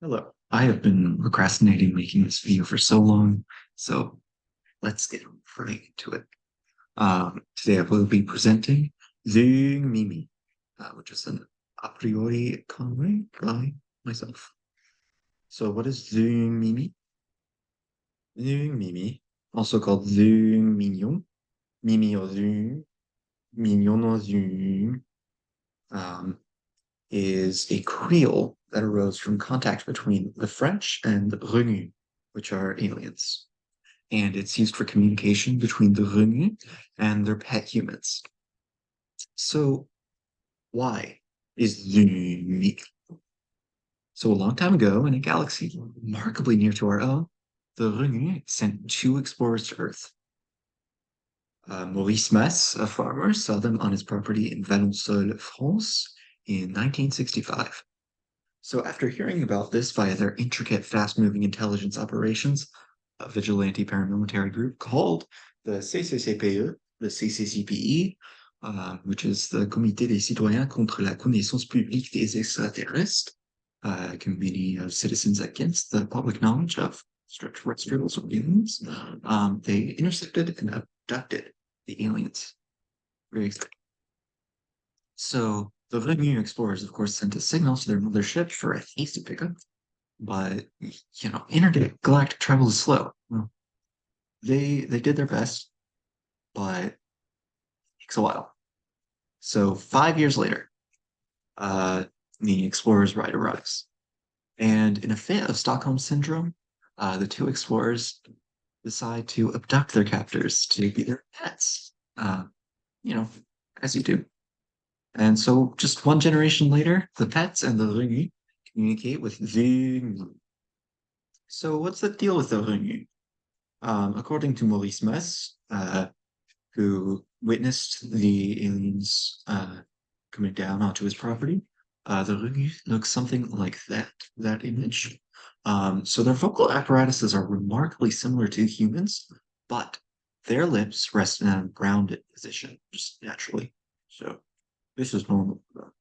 Hello. I have been procrastinating making this video for so long, so let's get right into it. Today I will be presenting Dhiiin Mimi, which is an a priori conlang by myself. So what is Dhiiin Mimi? Dhiiin Mimi, also called Dhiiin Mignon, Mimi au Dhiiin, Mignon au Dhiiin, um, is a creole that arose from contact between the French and the Renu, which are aliens. And it's used for communication between the Renu and their pet humans. So why is unique? So a long time ago, in a galaxy remarkably near to our own, the Renu sent two explorers to Earth. Maurice Mass, a farmer, saw them on his property in Valensole, France, in 1965. So after hearing about this via their intricate, fast-moving intelligence operations, a vigilante paramilitary group called the CCCPE, the CCCPE, which is the Comité des Citoyens contre la connaissance publique des extraterrestres, a committee of citizens against the public knowledge of extraterrestrials or aliens. They intercepted and abducted the aliens. Very exciting. So the Renu explorers, of course, sent a signal to their mothership for a hasty pickup, but intergalactic travel is slow. Well, they did their best, but it takes a while. So 5 years later, uh, the explorers' ride arrives, and in a fit of Stockholm syndrome, the two explorers decide to abduct their captors to be their pets. You know, as you do. And so just one generation later, the pets and the Renu communicate with the Mimi. So what's the deal with the Renu? According to Maurice Mess, who witnessed the aliens coming down onto his property, the Renu looks something like that image. So their vocal apparatuses are remarkably similar to humans, but their lips rest in a grounded position, just naturally. So this is normal for them.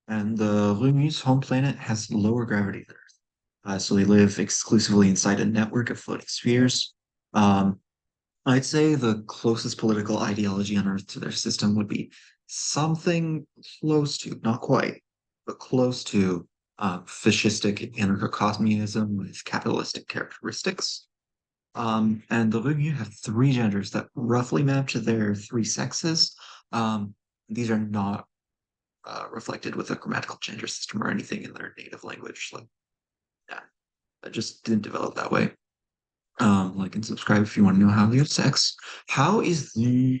And the Renu's home planet has lower gravity than Earth. So they live exclusively inside a network of floating spheres. Um, I'd say the closest political ideology on Earth to their system would be something close to, not quite, but close to fascistic anarcho-communism with capitalistic characteristics. And the Renu have three genders that roughly map to their three sexes. These are not reflected with a grammatical gender system or anything in their native language. Like, yeah, that just didn't develop that way. Like and subscribe if you want to know how they have sex. How is the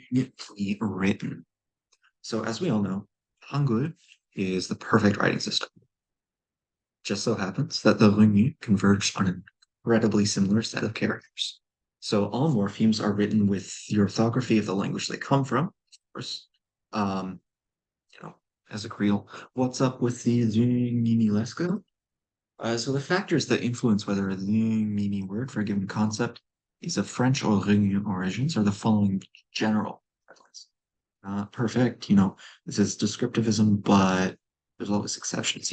written? So, as we all know, Hangul is the perfect writing system. Just so happens that the Renu converge on an incredibly similar set of characters. So all morphemes are written with the orthography of the language they come from, of course. Um, you know, as a Creole. What's up with the Mimi Lesco? So the factors that influence whether a Mimi word for a given concept is of French or Renu origins are the following general guidelines. Not perfect, this is descriptivism, but there's always exceptions.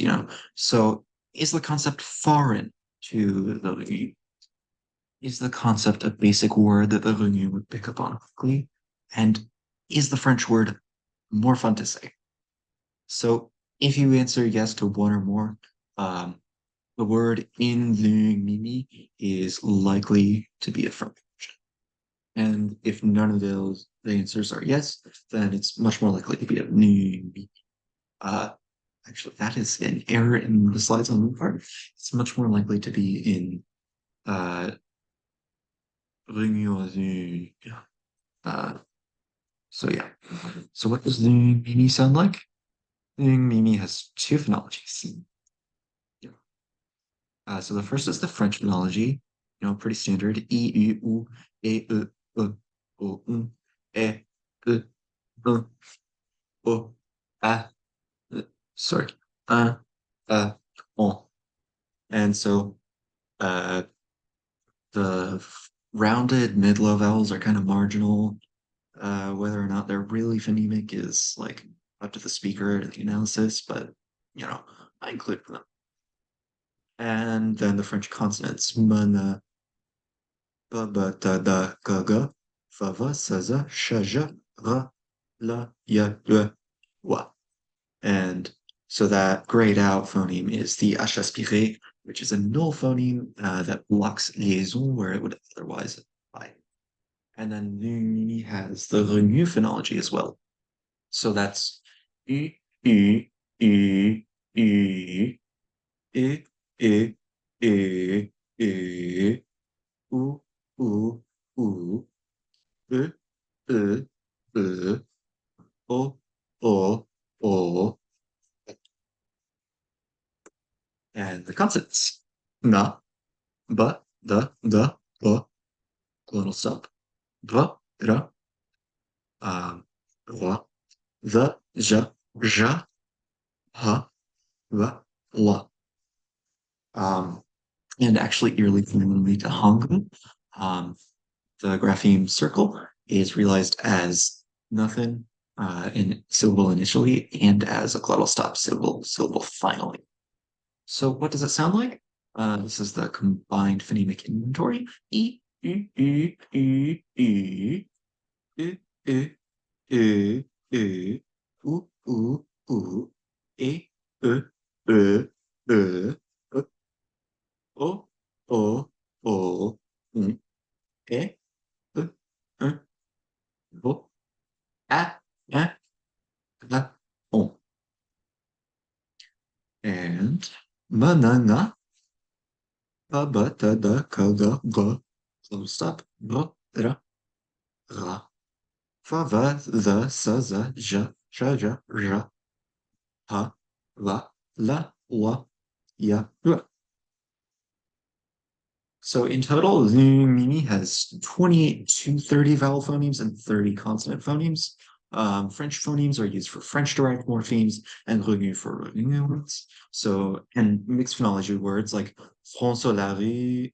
So is the concept foreign to the Renu? Is the concept a basic word that the Renu would pick up on quickly? And is the French word more fun to say? So if you answer yes to one or more, um, the word in the Mimi is likely to be a French. And if none of the answers are yes, then it's much more likely to be a Mimi. Uh, actually, that is an error in the slides on my part. It's much more likely to be in uh, Renu. Uh, so yeah. So what does the Mimi sound like? The Mimi has two phonologies. So the first is the French phonology, pretty standard. I, U, U, E, O, U, E, E, O, A, sorry, A, on. And so uh, the rounded mid-low vowels are kind of marginal. Whether or not they're really phonemic is like up to the speaker and the analysis, but I include them. And then the French consonants, mana, ba, ba, da, da, ga, ga, fa, va, sa, za, sha, ja, ra, la, ya, le, wa. And so that grayed out phoneme is the H aspiré, which is a null phoneme that blocks liaison where it would otherwise apply. And then Numi has the Renu phonology as well. So that's U, U, U, U, I, I, I, I, U, U, U, E, E, E, O, O, O, and the consonants. Na, ba, da, ba, glottal stop, ba, ra, ra, the, ja, ja, ha, va, la. Um, and actually eerily similarly to Hangul, um, the grapheme circle is realized as nothing in syllable initially and as a glottal stop syllable finally. So what does it sound like? This is the combined phonemic inventory. E, e, e, e, e, e, e, e, e, u, u, u, e, e, e, e, o, o, o, e, e, o, a, a, on. And banana, ba, ba, da, da, ka, ga, ga, close stop, ba, ra, ra, fa, va, the, sa, za, ja, sha, ja, ja, ha, va, la, wa, ya, ra. So in total, Dhiiin Mimi has 28 to 30 vowel phonemes and 30 consonant phonemes. French phonemes are used for French-derived morphemes and Renu for Renu words. So, and mixed phonology words like françois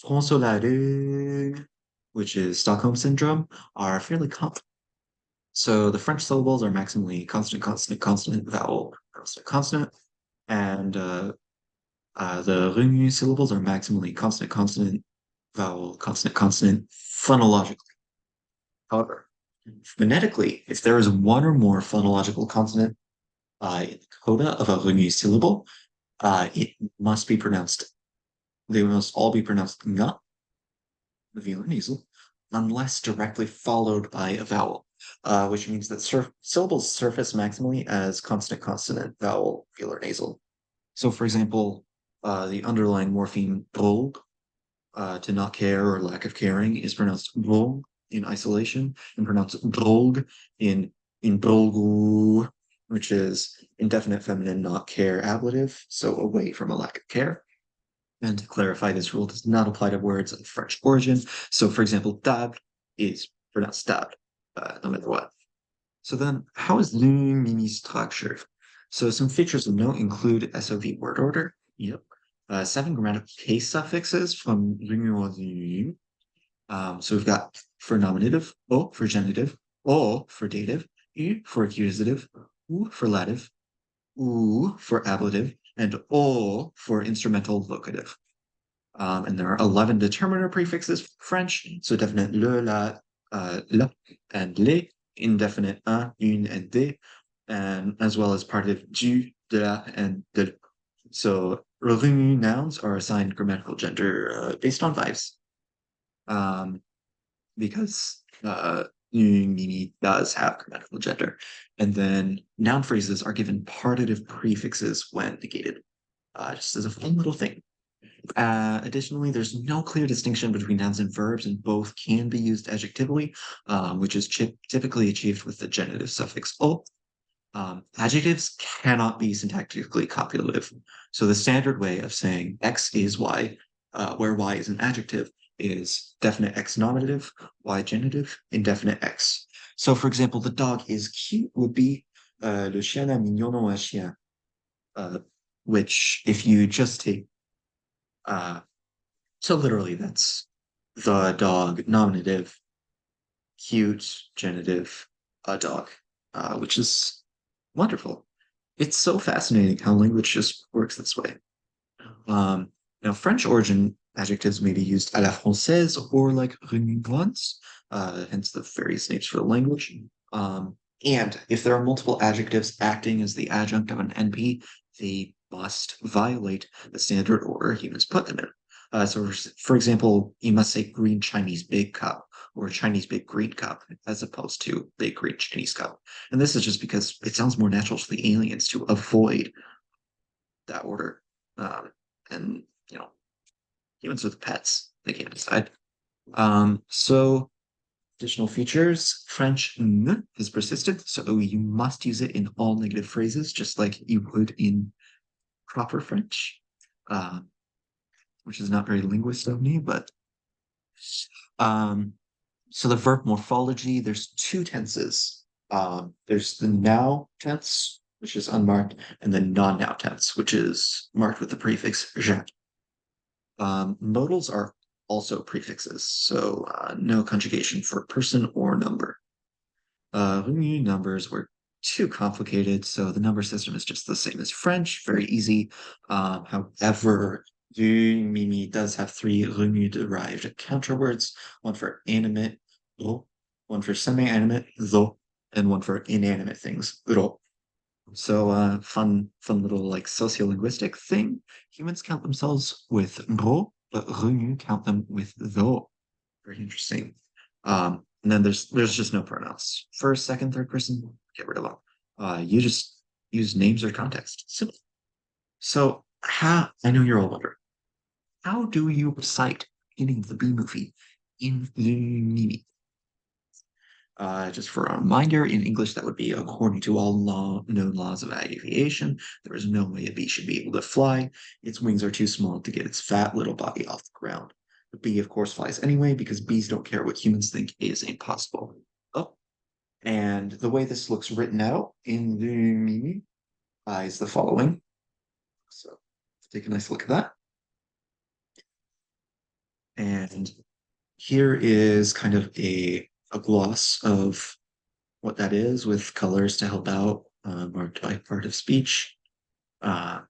françois which is Stockholm syndrome, are fairly common. So the French syllables are maximally consonant, consonant, consonant, vowel, consonant, consonant, and the Renu syllables are maximally consonant, consonant, vowel, consonant, consonant, phonologically. However, phonetically, if there is one or more phonological consonant in the coda of a Renu syllable, it must be pronounced. They must all be pronounced nga, the velar nasal, unless directly followed by a vowel, which means that syllables surface maximally as consonant, consonant, vowel, velar nasal. So, for example, the underlying morpheme drog, to not care or lack of caring, is pronounced drog in isolation and pronounced drog in drogu, which is indefinite feminine not care ablative, so away from a lack of care. And to clarify, this rule does not apply to words of French origin. So, for example, table is pronounced table, no matter what. So then, how is Dhiiin Mimi structured? So some features of note include SOV word order. Yep. 7 grammatical case suffixes from Dhiiin. So we've got for nominative, O for genitive, O for dative, U for accusative, U for lative, U for ablative, and O for instrumental vocative. And there are 11 determiner prefixes for French, so definite le, la, and les, indefinite un, une, and des, and as well as partive du, de la, and de. So revenu nouns are assigned grammatical gender based on vibes, because Mimi does have grammatical gender. And then noun phrases are given partitive prefixes when negated, just as a fun little thing. Additionally, there's no clear distinction between nouns and verbs, and both can be used adjectively, which is typically achieved with the genitive suffix o. Adjectives cannot be syntactically copulative. So the standard way of saying X is Y, where Y is an adjective, is definite X nominative, Y genitive, indefinite X. So for example, the dog is cute would be le chien a mignon un chien, which if you just take so literally, that's the dog nominative, cute genitive, a dog, which is wonderful. It's so fascinating how language just works this way. Um, Now, French origin adjectives may be used à la française or like redondance, hence the various names for the language. And if there are multiple adjectives acting as the adjunct of an NP, they must violate the standard order humans put them in. For example, you must say green Chinese big cup or Chinese big green cup as opposed to big green Chinese cup. And this is just because it sounds more natural to the aliens to avoid that order. Um, and you know, humans with pets, they can't decide. So additional features, French n is persistent, so you must use it in all negative phrases, just like you would in proper French, uh, which is not very linguist of me, but um, so the verb morphology, there's two tenses. There's the now tense, which is unmarked, and the non-now tense, which is marked with the prefix je. Modals are also prefixes, so no conjugation for person or number. Numbers were too complicated, so the number system is just the same as French, very easy. However, Dhiiin Mimi does have three derived counterwords, one for animate, ro, one for semi-animate, zo, and one for inanimate things, ro. So fun little like sociolinguistic thing. Humans count themselves with ro, but Renu count them with tho. Very interesting. And then there's just no pronouns. First, second, third person, get rid of them. You just use names or context. Simple. So how I know you're all wondering, how do you recite beginning of the B movie in Mimi? Just for a reminder, in English, that would be according to all known laws of aviation. There is no way a bee should be able to fly. Its wings are too small to get its fat little body off the ground. The bee, of course, flies anyway because bees don't care what humans think is impossible. Oh, and the way this looks written out in the Mimi is the following. So take a nice look at that. And here is kind of a gloss of what that is with colors to help out marked by part of speech. Uh,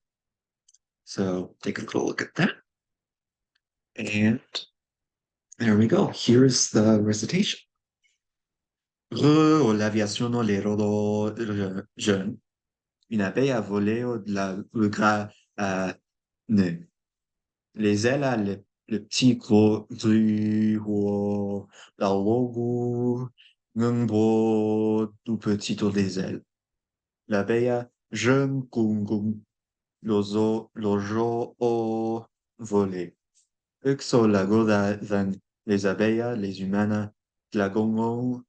so take a little look at that. And there we go. Here's the recitation. L'aviation l'ero jeune. Une abeille a volé de la le gras nœud. Les ailes à le petit gros du la logo tout petit tour des ailes. L'abeille a jeune gung l'ojo au volé. Exo la goda than les abeilles, les humains, la gongo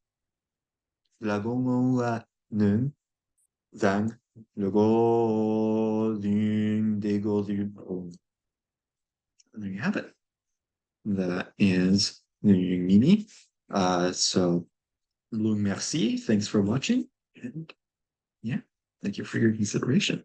a nun, than le go d'une des go d'une. And there you have it. That is Mimi. So, merci. Thanks for watching. And yeah, thank you for your consideration.